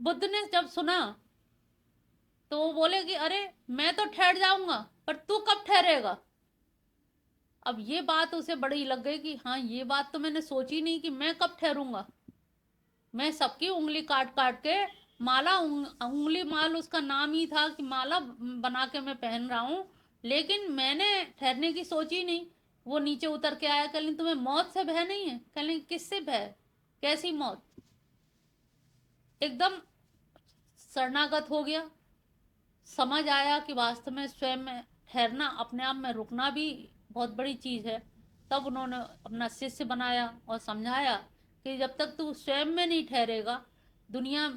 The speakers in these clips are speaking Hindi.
बुद्ध ने जब सुना तो वो बोले कि अरे मैं तो ठहर जाऊंगा, पर तू कब ठहरेगा। अब ये बात उसे बड़ी लग गई कि हाँ, ये बात तो मैंने सोची नहीं कि मैं कब ठहरूंगा। मैं सबकी उंगली काट काट के माला, उंगली माल उसका नाम ही था कि माला बना के मैं पहन रहा हूँ, लेकिन मैंने ठहरने की सोची नहीं। वो नीचे उतर के आया, कह तुम्हें मौत से भय नहीं है। कह किससे भय, कैसी मौत। एकदम शरणागत हो गया। समझ आया कि वास्तव में स्वयं में ठहरना, अपने आप में रुकना भी बहुत बड़ी चीज है। तब उन्होंने अपना शिष्य बनाया और समझाया कि जब तक तू स्वयं में नहीं ठहरेगा, दुनिया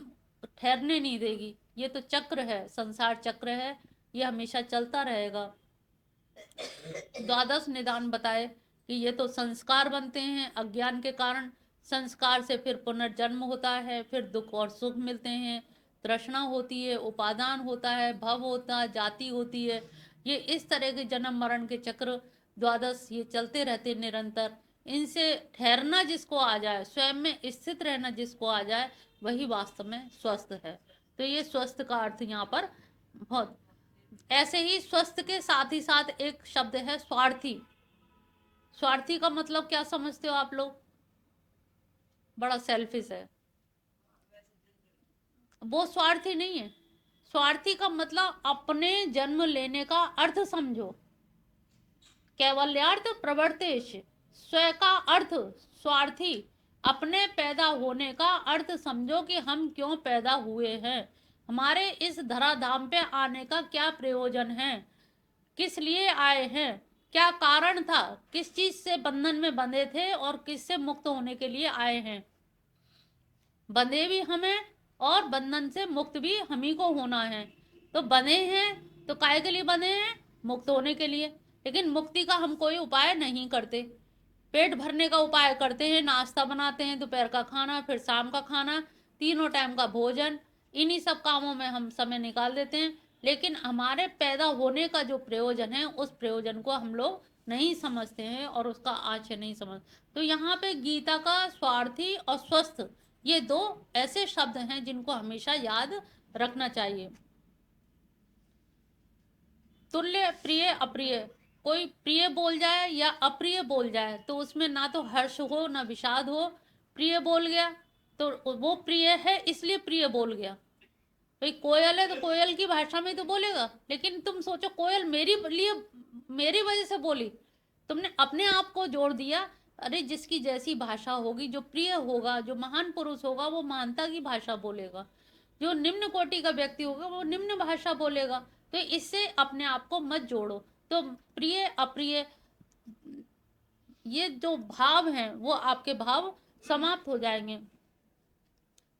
ठहरने नहीं देगी। ये तो चक्र है, संसार चक्र है, ये हमेशा चलता रहेगा। द्वादश निदान बताए कि ये तो संस्कार बनते हैं अज्ञान के कारण। संस्कार से फिर पुनर्जन्म होता है, फिर दुख और सुख मिलते हैं, तृष्णा होती है, उपादान होता है, भव होता है, जाति होती है। ये इस तरह के जन्म मरण के चक्र द्वादश ये चलते रहते निरंतर। इनसे ठहरना जिसको आ जाए, स्वयं में स्थित रहना जिसको आ जाए, वही वास्तव में स्वस्थ है। तो ये स्वस्थ का अर्थ यहाँ पर बहुत। ऐसे ही स्वस्थ के साथ ही साथ एक शब्द है स्वार्थी। स्वार्थी का मतलब क्या समझते हो आप लोग? बड़ा सेल्फिश है वो, स्वार्थी नहीं है। स्वार्थी का मतलब अपने जन्म लेने का अर्थ समझो। कैवल्यार्थ प्रवर्तेश, स्व का अर्थ स्वार्थी। अपने पैदा होने का अर्थ समझो कि हम क्यों पैदा हुए हैं, हमारे इस धराधाम पे आने का क्या प्रयोजन है, किस लिए आए हैं, क्या कारण था, किस चीज से बंधन में बंधे थे और किससे मुक्त होने के लिए आए हैं। बंधे भी हमें और बंधन से मुक्त भी हम ही को होना है। तो बंधे हैं तो काय के लिए बंधे हैं? मुक्त होने के लिए। लेकिन मुक्ति का हम कोई उपाय नहीं करते। पेट भरने का उपाय करते हैं, नाश्ता बनाते हैं, दोपहर का खाना, फिर शाम का खाना, तीनों टाइम का भोजन, इन्हीं सब कामों में हम समय निकाल देते हैं। लेकिन हमारे पैदा होने का जो प्रयोजन है, उस प्रयोजन को हम लोग नहीं समझते हैं और उसका आशय नहीं समझ। तो यहाँ पे गीता का स्वार्थी और स्वस्थ, ये दो ऐसे शब्द हैं जिनको हमेशा याद रखना चाहिए। तुल्य, प्रिय, अप्रिय। कोई प्रिय बोल जाए या अप्रिय बोल जाए तो उसमें ना तो हर्ष हो ना विषाद हो। प्रिय बोल गया तो वो प्रिय है इसलिए प्रिय बोल गया। भाई कोयल है तो कोयल की भाषा में तो बोलेगा, लेकिन तुम सोचो कोयल मेरी लिए, मेरी वजह से बोली, तुमने अपने आप को जोड़ दिया। अरे जिसकी जैसी भाषा होगी, जो प्रिय होगा, जो महान पुरुष होगा, वो महानता की भाषा बोलेगा। जो निम्न कोटि का व्यक्ति होगा वो निम्न भाषा बोलेगा। तो इससे अपने आप को मत जोड़ो। तो प्रिय अप्रिय, ये जो भाव हैं वो आपके भाव समाप्त हो जाएंगे।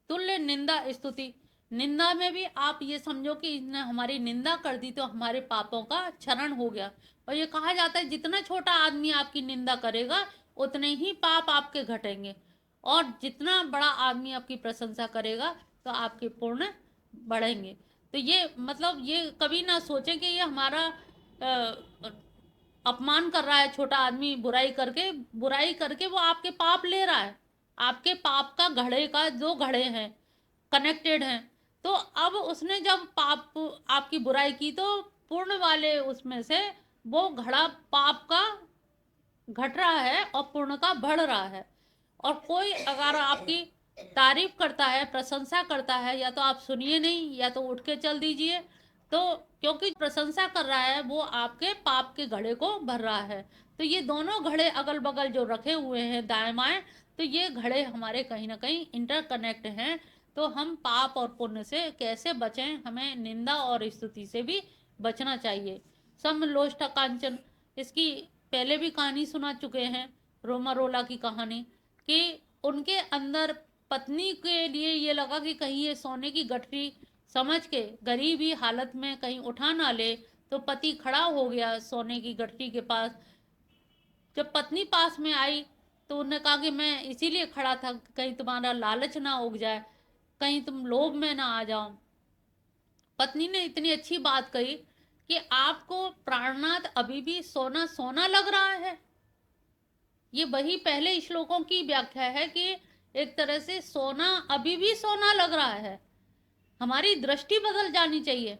तुल्य, निंदा, स्तुति। निंदा में भी आप ये समझो कि इसने हमारी निंदा कर दी तो हमारे पापों का क्षरण हो गया। और ये कहा जाता है जितना छोटा आदमी आपकी निंदा करेगा उतने ही पाप आपके घटेंगे, और जितना बड़ा आदमी आपकी प्रशंसा करेगा तो आपके पुण्य बढ़ेंगे। तो ये मतलब ये कभी ना सोचें कि ये हमारा अपमान कर रहा है, छोटा आदमी बुराई करके वो आपके पाप ले रहा है। आपके पाप का घड़े का जो घड़े हैं कनेक्टेड हैं। तो अब उसने जब पाप आपकी बुराई की तो पूर्ण वाले उसमें से वो घड़ा पाप का घट रहा है और पूर्ण का बढ़ रहा है। और कोई अगर आपकी तारीफ करता है, प्रशंसा करता है, या तो आप सुनिए नहीं या तो उठ के चल दीजिए। तो क्योंकि प्रशंसा कर रहा है वो आपके पाप के घड़े को भर रहा है। तो ये दोनों घड़े अगल बगल जो रखे हुए हैं दाएं बाएं, तो ये घड़े हमारे कहीं ना कहीं इंटरकनेक्ट हैं। तो हम पाप और पुण्य से कैसे बचें, हमें निंदा और स्तुति से भी बचना चाहिए। समलोष्टा कांचन, इसकी पहले भी कहानी सुना चुके हैं, रोमा रोला की कहानी, कि उनके अंदर पत्नी के लिए ये लगा कि कहीं ये सोने की गठरी समझ के गरीबी हालत में कहीं उठा ना ले। तो पति खड़ा हो गया सोने की गठरी के पास। जब पत्नी पास में आई तो उन्होंने कहा कि मैं इसीलिए खड़ा था कहीं तुम्हारा लालच ना उग जाए, कहीं तुम लोभ में ना आ जाओ। पत्नी ने इतनी अच्छी बात कही कि आपको प्राणनाथ अभी भी सोना सोना लग रहा है। ये वही पहले श्लोकों की व्याख्या है कि एक तरह से सोना अभी भी सोना लग रहा है। हमारी दृष्टि बदल जानी चाहिए।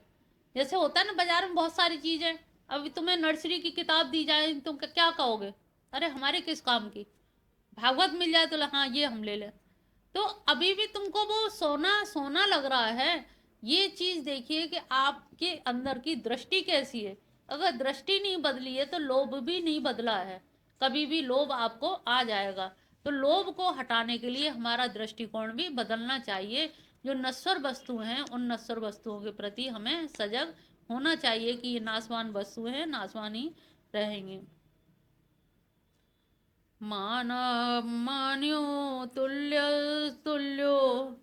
जैसे होता है ना, बाजार में बहुत सारी चीज है, अभी तुम्हें नर्सरी की किताब दी जाए, तुम क्या कहोगे? अरे हमारे किस काम की? भागवत मिल जाए तो हाँ ये हम ले लें। तो अभी भी तुमको वो सोना सोना लग रहा है। ये चीज देखिए कि आपके अंदर की दृष्टि कैसी है। अगर दृष्टि नहीं बदली है तो लोभ भी नहीं बदला है। कभी भी लोभ आपको आ जाएगा। तो लोभ को हटाने के लिए हमारा दृष्टिकोण भी बदलना चाहिए। जो नश्वर वस्तु हैं उन नश्वर वस्तुओं के प्रति हमें सजग होना चाहिए कि ये नाशवान वस्तु हैं, नाशवान ही रहेंगे। मान्यो तुल्य तुल्यो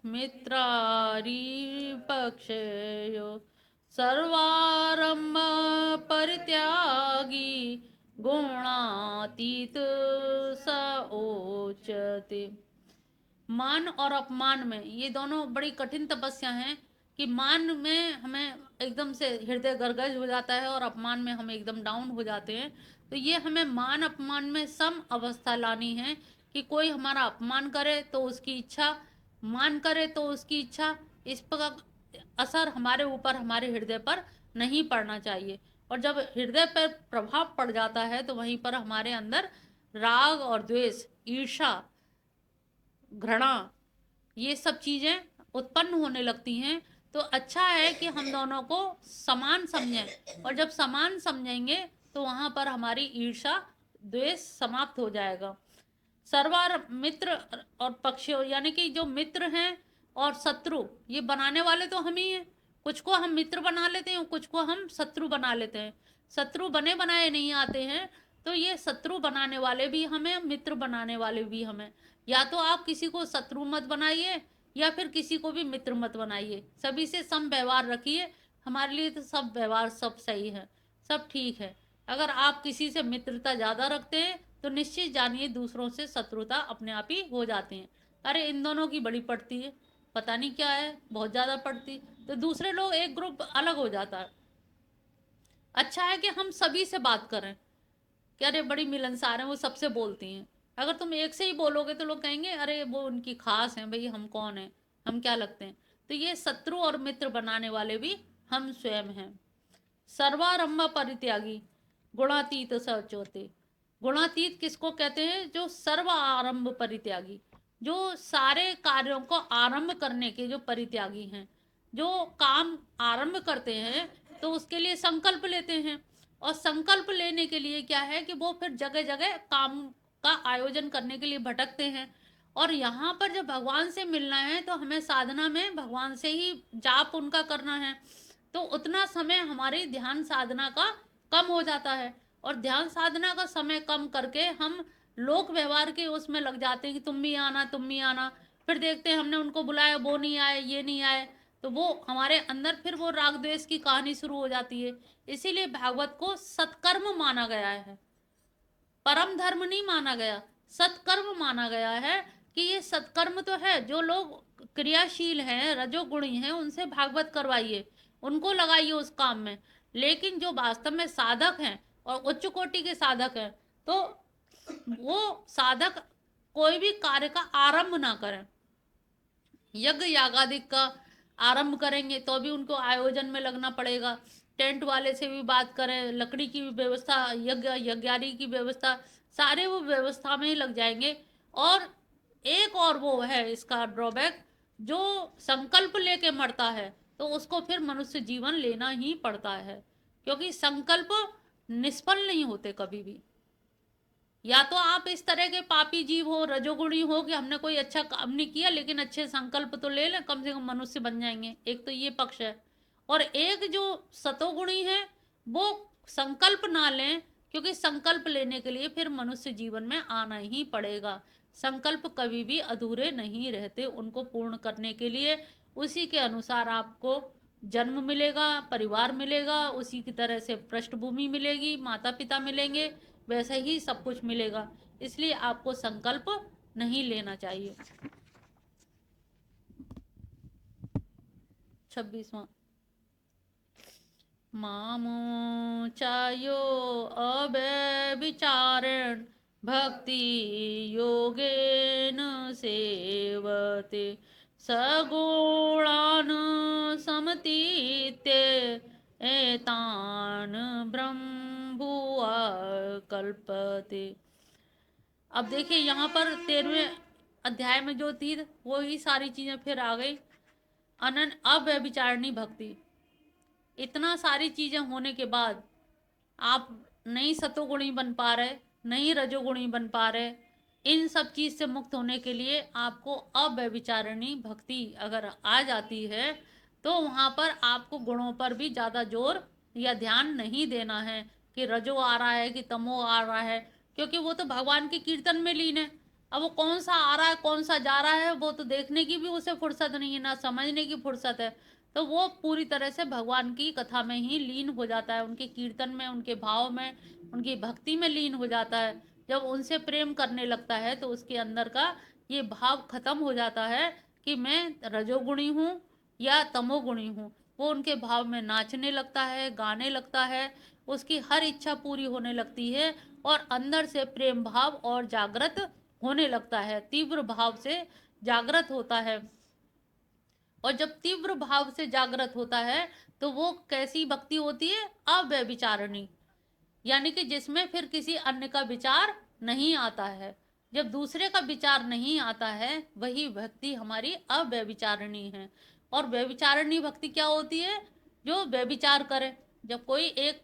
मित्रारिपक्षयो सर्वारंभ परित्यागी गुणातीत स ओचते। मान और अपमान में ये दोनों बड़ी कठिन तपस्या हैं कि मान में हमें एकदम से हृदय गदगद हो जाता है और अपमान में हम एकदम डाउन हो जाते हैं। तो ये हमें मान अपमान में सम अवस्था लानी है कि कोई हमारा अपमान करे तो उसकी इच्छा, मान करे तो उसकी इच्छा, इस पर असर हमारे ऊपर, हमारे हृदय पर नहीं पड़ना चाहिए। और जब हृदय पर प्रभाव पड़ जाता है तो वहीं पर हमारे अंदर राग और द्वेष, ईर्षा, घृणा, ये सब चीजें उत्पन्न होने लगती हैं। तो अच्छा है कि हम दोनों को समान समझें, और जब समान समझेंगे तो वहां पर हमारी ईर्षा द्वेष समाप्त हो जाएगा। सर्वार मित्र और पक्ष, यानी कि जो मित्र हैं और शत्रु, ये बनाने वाले तो हम ही हैं। कुछ को हम मित्र बना लेते हैं, कुछ को हम शत्रु बना लेते हैं। शत्रु बने बनाए नहीं आते हैं, तो ये शत्रु बनाने वाले भी हमें, मित्र बनाने वाले भी हमें। या तो आप किसी को शत्रु मत बनाइए या फिर किसी को भी मित्र मत बनाइए, सभी से सम व्यवहार रखिए। हमारे लिए तो सब व्यवहार सब सही है, सब ठीक है। अगर आप किसी से मित्रता ज़्यादा रखते हैं तो निश्चित जानिए दूसरों से शत्रुता अपने आप ही हो जाती है। अरे इन दोनों की बड़ी पड़ती है, पता नहीं क्या है, बहुत ज़्यादा पड़ती, तो दूसरे लोग, एक ग्रुप अलग हो जाता है। अच्छा है कि हम सभी से बात करें कि अरे बड़ी मिलनसार हैं, वो सबसे बोलती हैं। अगर तुम एक से ही बोलोगे तो लोग कहेंगे अरे वो उनकी खास हैं, भाई हम कौन हैं, हम क्या लगते हैं। तो ये शत्रु और मित्र बनाने वाले भी हम स्वयं हैं। सर्वारंभ परित्यागी गुणातीत सचोते। गुणातीत किसको कहते हैं? जो सर्व आरंभ परित्यागी, जो सारे कार्यों को आरंभ करने के जो परित्यागी हैं। जो काम आरंभ करते हैं तो उसके लिए संकल्प लेते हैं, और संकल्प लेने के लिए क्या है कि वो फिर जगह जगह काम का आयोजन करने के लिए भटकते हैं। और यहाँ पर जब भगवान से मिलना है तो हमें साधना में भगवान से ही जाप उनका करना है। तो उतना समय हमारी ध्यान साधना का कम हो जाता है, और ध्यान साधना का समय कम करके हम लोक व्यवहार के उसमें लग जाते हैं कि तुम भी आना, तुम भी आना। फिर देखते हैं हमने उनको बुलाया, वो नहीं आए, ये नहीं आए, तो वो हमारे अंदर फिर वो राग द्वेष की कहानी शुरू हो जाती है। इसीलिए भागवत को सत्कर्म माना गया है, परम धर्म नहीं माना गया, सत्कर्म माना गया है। कि ये सत्कर्म तो है, जो लोग क्रियाशील हैं, रजोगुणी हैं, उनसे भागवत करवाइए, उनको लगाइए उस काम में। लेकिन जो वास्तव में साधक हैं और उच्च कोटि के साधक हैं, तो वो साधक कोई भी कार्य का आरंभ ना करें। यज्ञ यागादि का आरंभ करेंगे तो भी उनको आयोजन में लगना पड़ेगा। टेंट वाले से भी बात करें, लकड़ी की भी व्यवस्था, यज्ञ यज्ञारी की व्यवस्था, सारे वो व्यवस्था में ही लग जाएंगे। और एक और वो है इसका ड्रॉबैक, जो संकल्प लेके मरता है तो उसको फिर मनुष्य जीवन लेना ही पड़ता है, क्योंकि संकल्प निष्फल नहीं होते कभी भी। या तो आप इस तरह के पापी जीव हो, रजोगुणी हो कि हमने कोई अच्छा काम नहीं किया लेकिन अच्छे संकल्प तो ले लें, कम से कम मनुष्य बन जाएंगे, एक तो ये पक्ष है। और एक जो सतोगुणी है वो संकल्प ना लें, क्योंकि संकल्प लेने के लिए फिर मनुष्य जीवन में आना ही पड़ेगा। संकल्प कभी भी अधूरे नहीं रहते, उनको पूर्ण करने के लिए उसी के अनुसार आपको जन्म मिलेगा, परिवार मिलेगा, उसी की तरह से पृष्ठभूमि मिलेगी, माता पिता मिलेंगे, वैसे ही सब कुछ मिलेगा। इसलिए आपको संकल्प नहीं लेना चाहिए। 26वां। मामो चायो अव्यभिचारेण भक्ति योगेन सेवते सगुणान् समतीत्य एतान् ब्रह्मभुवा कल्पते। अब देखिए यहाँ पर 13वें अध्याय में जो थी वही सारी चीजें फिर आ गई। अनन अव्यभिचारिणी भक्ति, इतना सारी चीजें होने के बाद आप नहीं सतोगुणी बन पा रहे, नहीं रजोगुणी बन पा रहे। इन सब चीज से मुक्त होने के लिए आपको अव्यभिचारिणी भक्ति अगर आ जाती है तो वहां पर आपको गुणों पर भी ज्यादा जोर या ध्यान नहीं देना है कि रजो आ रहा है कि तमो आ रहा है, क्योंकि वो तो भगवान के कीर्तन में लीन है। अब वो कौन सा आ रहा है कौन सा जा रहा है वो तो देखने की भी उसे फुर्सत नहीं है, ना समझने की फुर्सत है। तो वो पूरी तरह से भगवान की कथा में ही लीन हो जाता है, उनके कीर्तन में, उनके भाव में, उनकी भक्ति में लीन हो जाता है। जब उनसे प्रेम करने लगता है तो उसके अंदर का ये भाव खत्म हो जाता है कि मैं रजोगुणी हूँ या तमोगुणी हूँ। वो उनके भाव में नाचने लगता है, गाने लगता है, उसकी हर इच्छा पूरी होने लगती है और अंदर से प्रेम भाव और जागृत होने लगता है, तीव्र भाव से जागृत होता है। और जब तीव्र भाव से जागृत होता है तो वो कैसी भक्ति होती है? अव्यभिचारिणी, यानी कि जिसमें फिर किसी अन्य का विचार नहीं आता है। जब दूसरे का विचार नहीं आता है वही भक्ति हमारी अव्यभिचारिणी है। और व्यभिचारिणी भक्ति क्या होती है? जो व्यभिचार करे। जब कोई एक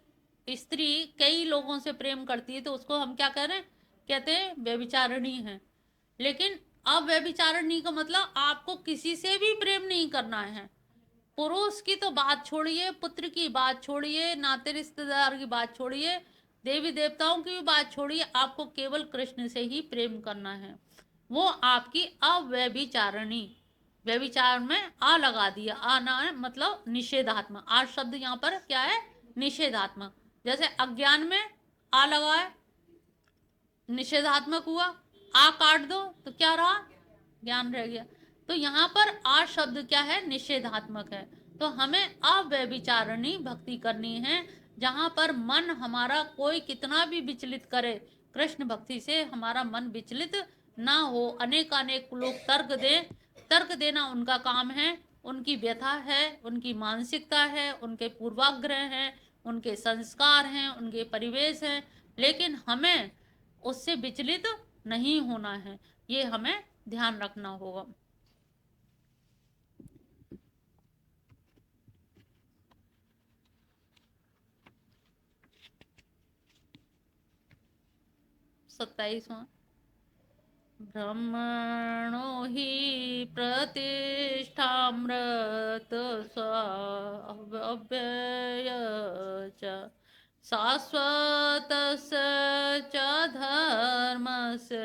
स्त्री कई लोगों से प्रेम करती है तो उसको हम क्या कह रहे हैं? कहते हैं व्यभिचारिणी है। लेकिन अव्यभिचारिणी का मतलब आपको किसी से भी प्रेम नहीं करना है। पुरुष की तो बात छोड़िए, पुत्र की बात छोड़िए, नाते रिश्तेदार की बात छोड़िए, देवी देवताओं की भी बात छोड़िए, आपको केवल कृष्ण से ही प्रेम करना है। वो आपकी अव्यभिचारिणी। व्यभिचार में आ लगा दिया, आना है मतलब निषेधात्मक। आ शब्द यहाँ पर क्या है? निषेधात्मक। जैसे अज्ञान में आ लगा है, निषेधात्मक हुआ। आ काट दो तो क्या रहा? ज्ञान रह गया। तो यहाँ पर आ शब्द क्या है? निषेधात्मक है। तो हमें अव्यभिचारिणी भक्ति करनी है, जहां पर मन हमारा कोई कितना भी विचलित करे, कृष्ण भक्ति से हमारा मन विचलित ना हो। अनेकानेक लोग तर्क दे, तर्क देना उनका काम है, उनकी व्यथा है, उनकी मानसिकता है, उनके पूर्वाग्रह हैं, उनके संस्कार हैं, उनके परिवेश हैं, लेकिन हमें उससे विचलित नहीं होना है। ये हमें ध्यान रखना होगा। सत्ताईसवां। ब्रह्मणो हि प्रतिष्ठामृत स्वाव्यय च शाश्वतस्य च धर्मस्य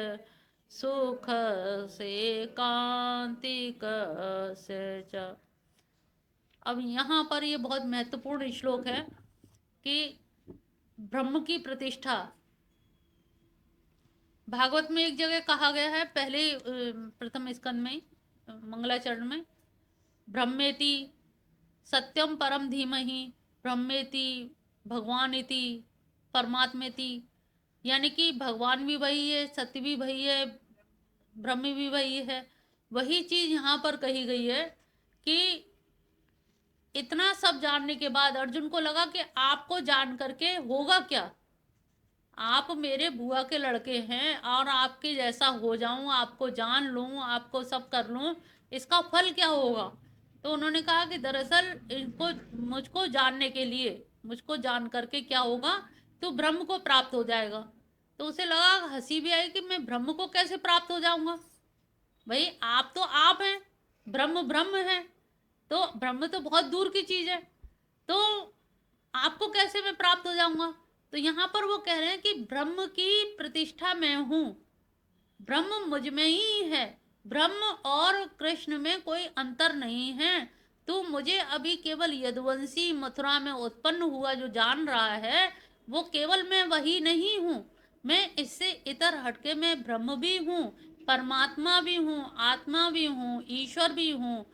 सुखस्य कान्तिकस्य च। अब यहाँ पर ये बहुत महत्वपूर्ण श्लोक है कि ब्रह्म की प्रतिष्ठा भागवत में एक जगह कहा गया है, पहले प्रथम स्कंद में मंगलाचरण में, ब्रह्मेति सत्यम परम धीमहि ब्रह्मेति भगवान इति परमात्मेति। यानी कि भगवान भी वही है, सत्य भी वही है, ब्रह्म भी वही है। वही चीज यहाँ पर कही गई है कि इतना सब जानने के बाद अर्जुन को लगा कि आपको जान करके होगा क्या? आप मेरे बुआ के लड़के हैं और आपके जैसा हो जाऊं, आपको जान लूं, आपको सब कर लूं, इसका फल क्या होगा? तो उन्होंने कहा कि दरअसल इनको मुझको जानने के लिए, मुझको जान करके क्या होगा? तो ब्रह्म को प्राप्त हो जाएगा। तो उसे लगा, हंसी भी आई कि मैं ब्रह्म को कैसे प्राप्त हो जाऊंगा? भाई आप तो आप हैं, ब्रह्म ब्रह्म है, तो ब्रह्म तो बहुत दूर की चीज है, तो आपको कैसे मैं प्राप्त हो जाऊंगा? तो यहाँ पर वो कह रहे हैं कि ब्रह्म की प्रतिष्ठा मैं हूं, ब्रह्म मुझ में ही है, ब्रह्म और कृष्ण में कोई अंतर नहीं है। तो मुझे अभी केवल यदुवंशी मथुरा में उत्पन्न हुआ जो जान रहा है, वो केवल मैं वही नहीं हूँ, मैं इससे इतर हटके मैं ब्रह्म भी हूँ, परमात्मा भी हूँ, आत्मा भी हूँ, ईश्वर भी हूँ,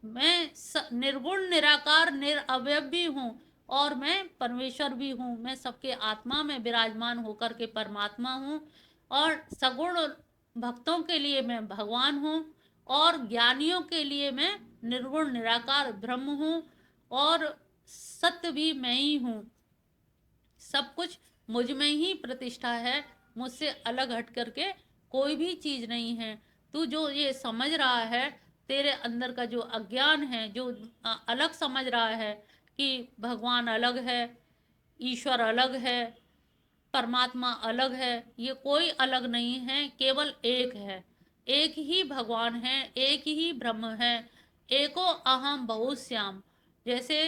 मैं निर्गुण निराकार निरअवयव भी हूँ, और मैं परमेश्वर भी हूँ। मैं सबके आत्मा में विराजमान होकर के परमात्मा हूँ, और सगुण भक्तों के लिए मैं भगवान हूँ, और ज्ञानियों के लिए मैं निर्गुण निराकार ब्रह्म हूँ, और सत्य भी मैं ही हूँ। सब कुछ मुझ में ही प्रतिष्ठा है, मुझसे अलग हट करके कोई भी चीज नहीं है। तू जो ये समझ रहा है, तेरे अंदर का जो अज्ञान है, जो अलग समझ रहा है कि भगवान अलग है, ईश्वर अलग है, परमात्मा अलग है, ये कोई अलग नहीं है, केवल एक है। एक ही भगवान है, एक ही ब्रह्म है। एको अहम बहुश्याम। जैसे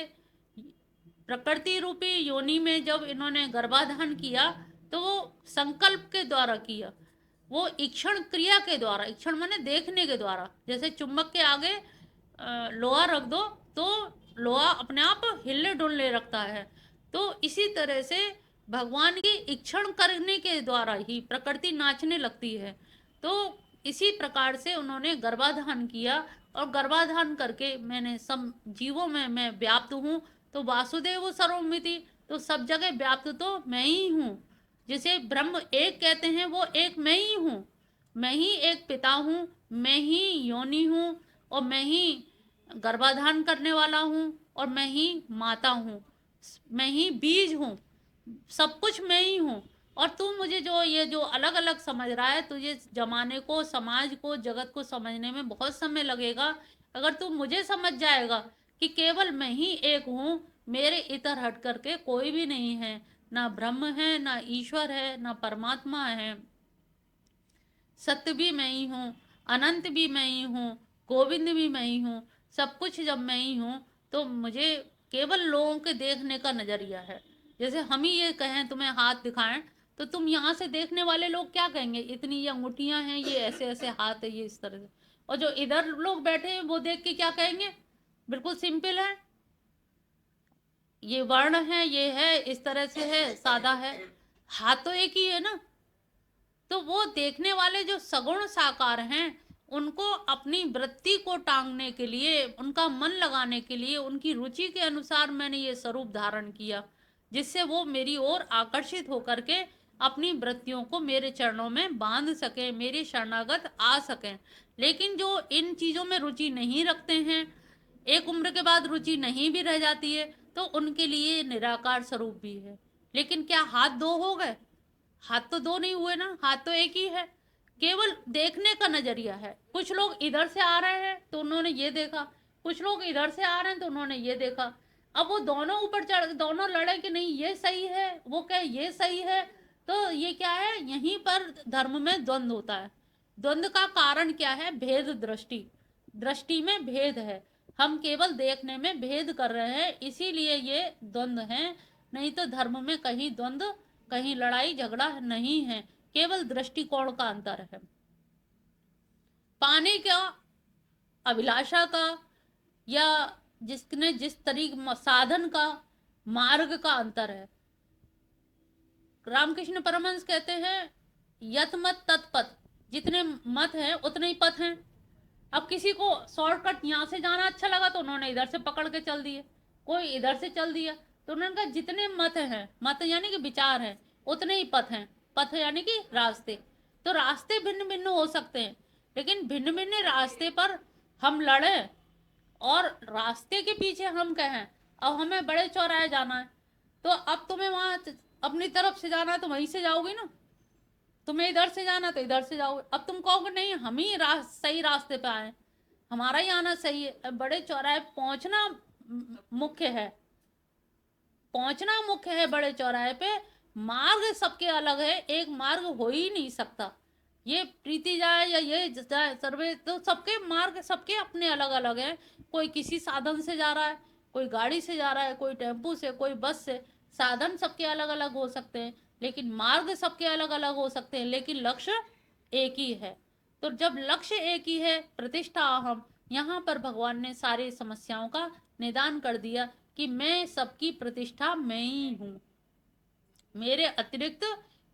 प्रकृति रूपी योनि में जब इन्होंने गर्भाधान किया, तो वो संकल्प के द्वारा किया, वो इक्षण क्रिया के द्वारा, इक्षण माने देखने के द्वारा। जैसे चुंबक के आगे लोहा रख दो तो लोहा अपने आप हिलने डुलने लगता है। तो इसी तरह से भगवान की इक्षण करने के द्वारा ही प्रकृति नाचने लगती है। तो इसी प्रकार से उन्होंने गर्भाधान किया, और गर्भाधान करके मैंने सब जीवों में मैं व्याप्त हूँ। तो वासुदेव सर्वमिति, तो सब जगह व्याप्त तो मैं ही हूँ। जिसे ब्रह्म एक कहते हैं, वो एक मैं ही हूँ। मैं ही एक पिता हूँ, मैं ही योनि हूँ, और मैं ही गर्भाधान करने वाला हूँ, और मैं ही माता हूँ, मैं ही बीज हूँ, सब कुछ मैं ही हूँ। और तू मुझे जो ये जो अलग अलग समझ रहा है, तुझे जमाने को, समाज को, जगत को समझने में बहुत समय लगेगा। अगर तू मुझे समझ जाएगा कि केवल मैं ही एक हूँ, मेरे इतर हट करके कोई भी नहीं है, ना ब्रह्म है, ना ईश्वर है, ना परमात्मा है, सत्य भी मैं ही हूँ, अनंत भी मैं ही हूँ, गोविंद भी मैं ही हूँ, सब कुछ जब मैं ही हूँ, तो मुझे केवल लोगों के देखने का नजरिया है। जैसे हम ही ये कहें, तुम्हें हाथ दिखाएं, तो तुम यहाँ से देखने वाले लोग क्या कहेंगे, इतनी ये अंगूठियां हैं, ये ऐसे ऐसे हाथ है, ये इस तरह से। और जो इधर लोग बैठे हैं वो देख के क्या कहेंगे, बिल्कुल सिंपल है, ये वर्ण है, ये है, इस तरह से है, सादा है। हाथ तो एक ही है ना। तो वो देखने वाले जो सगुण साकार हैं, उनको अपनी वृत्ति को टांगने के लिए, उनका मन लगाने के लिए, उनकी रुचि के अनुसार मैंने ये स्वरूप धारण किया, जिससे वो मेरी ओर आकर्षित होकर के अपनी वृत्तियों को मेरे चरणों में बांध सके, मेरे शरणागत आ सकें। लेकिन जो इन चीजों में रुचि नहीं रखते हैं, एक उम्र के बाद रुचि नहीं भी रह जाती है, तो उनके लिए निराकार स्वरूप भी है। लेकिन क्या हाथ दो हो गए? हाथ तो दो नहीं हुए ना, हाथ तो एक ही है। केवल देखने का नजरिया है। कुछ लोग इधर से आ रहे हैं तो उन्होंने ये देखा, कुछ लोग इधर से आ रहे हैं तो उन्होंने ये देखा। अब वो दोनों ऊपर चढ़, दोनों लड़े कि नहीं ये सही है, वो कहे ये सही है। तो ये क्या है, यहीं पर धर्म में द्वंद्व होता है। द्वंद्व का कारण क्या है? भेद दृष्टि, दृष्टि में भेद है। हम केवल देखने में भेद कर रहे हैं, इसीलिए ये द्वंद्व है। नहीं तो धर्म में कहीं द्वंद्व, कहीं लड़ाई झगड़ा नहीं है, केवल दृष्टिकोण का अंतर है। पाने का, अभिलाषा का, या जिसने जिस तरीके साधन का, मार्ग का अंतर है। रामकृष्ण परमहंस कहते हैं, यत मत तत्पथ, जितने मत हैं उतने ही पथ हैं। अब किसी को शॉर्टकट यहाँ से जाना अच्छा लगा तो उन्होंने इधर से पकड़ के चल दिए, कोई इधर से चल दिया। तो उन्होंने कहा जितने मत हैं, मत यानी कि विचार हैं, उतने ही पथ हैं। पथ यानी कि रास्ते। तो रास्ते भिन्न भिन्न हो सकते हैं, लेकिन भिन्न भिन्न रास्ते पर हम लड़े, और रास्ते के पीछे हम कहें अब हमें बड़े चौराहे जाना है, तो अब तुम्हें वहां अपनी तरफ से जाना है तो वहीं से जाओगे ना, तुम्हें इधर से जाना तो इधर से जाओगे। अब तुम कहोगे नहीं हम ही सही रास्ते पे आए, हमारा ही आना सही है। बड़े चौराहे पहुंचना मुख्य है, पहुंचना मुख्य है बड़े चौराहे पे। मार्ग सबके अलग है, एक मार्ग हो ही नहीं सकता। ये प्रीति जाए या ये जाए सर्वे, तो सबके मार्ग सबके अपने अलग अलग हैं। कोई किसी साधन से जा रहा है, कोई गाड़ी से जा रहा है, कोई टेम्पू से, कोई बस से। साधन सबके अलग अलग हो सकते हैं, लेकिन मार्ग सबके अलग अलग हो सकते हैं, लेकिन लक्ष्य एक ही है। तो जब लक्ष्य एक ही है, प्रतिष्ठा अहम, यहाँ पर भगवान ने सारी समस्याओं का निदान कर दिया कि मैं सबकी प्रतिष्ठा मैं ही हूँ, मेरे अतिरिक्त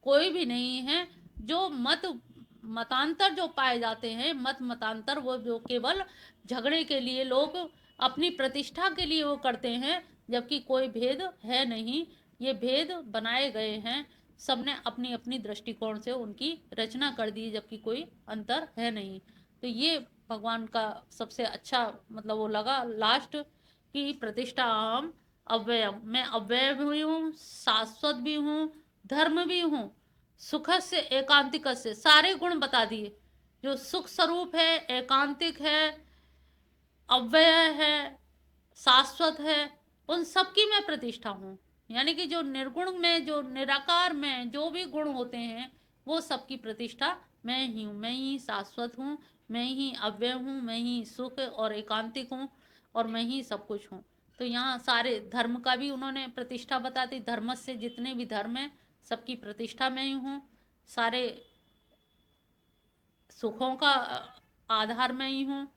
कोई भी नहीं है। जो मतांतर जो पाए जाते हैं, मत मतांतर, वो जो केवल झगड़े के लिए लोग अपनी प्रतिष्ठा के लिए वो करते हैं, जबकि कोई भेद है नहीं। ये भेद बनाए गए हैं, सबने अपनी अपनी दृष्टिकोण से उनकी रचना कर दी, जबकि कोई अंतर है नहीं। तो ये भगवान का सबसे अच्छा मतलब वो लगा लास्ट की प्रतिष्ठा हम अव्यय, मैं अव्यय भी हूँ, शाश्वत भी हूँ, धर्म भी हूँ, सुख से एकांतिक से सारे गुण बता दिए। जो सुख स्वरूप है, एकांतिक है, अव्यय है, शाश्वत है, उन सबकी मैं प्रतिष्ठा हूँ। यानी कि जो निर्गुण में, जो निराकार में जो भी गुण होते हैं, वो सबकी प्रतिष्ठा मैं ही हूँ। मैं ही शाश्वत हूँ, मैं ही अव्यय हूँ, मैं ही सुख और एकांतिक हूँ, और मैं ही सब कुछ हूँ। तो यहाँ सारे धर्म का भी उन्होंने प्रतिष्ठा बता दी। धर्म से जितने भी धर्म हैं, सबकी प्रतिष्ठा मैं ही हूँ। सारे सुखों का आधार मैं ही हूँ।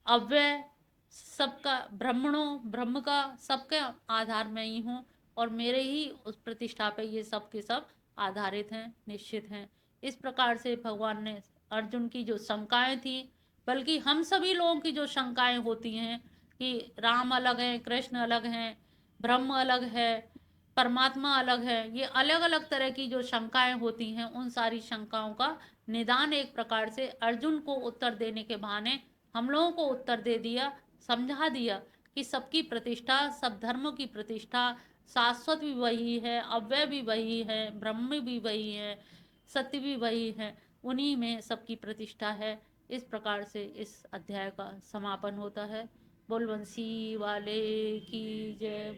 अव्यय, सबका ब्रह्मणों, ब्रह्म का सबका आधार मैं ही हूँ, और मेरे ही उस प्रतिष्ठा पे ये सब के सब आधारित हैं, निश्चित हैं। इस प्रकार से भगवान ने अर्जुन की जो शंकाएं थी, बल्कि हम सभी लोगों की जो शंकाएं होती हैं कि राम अलग हैं, कृष्ण अलग हैं, ब्रह्म अलग है, परमात्मा अलग है, ये अलग अलग तरह की जो शंकाएं होती हैं, उन सारी शंकाओं का निदान एक प्रकार से अर्जुन को उत्तर देने के बहाने हम लोगों को उत्तर दे दिया, समझा दिया कि सबकी प्रतिष्ठा, सब धर्म की प्रतिष्ठा, शाश्वत भी वही है, अव्यय भी वही है, ब्रह्म भी वही है, सत्य भी वही है, उन्हीं में सबकी प्रतिष्ठा है। इस प्रकार से इस अध्याय का समापन होता है। बोल बंसी वाले की जय।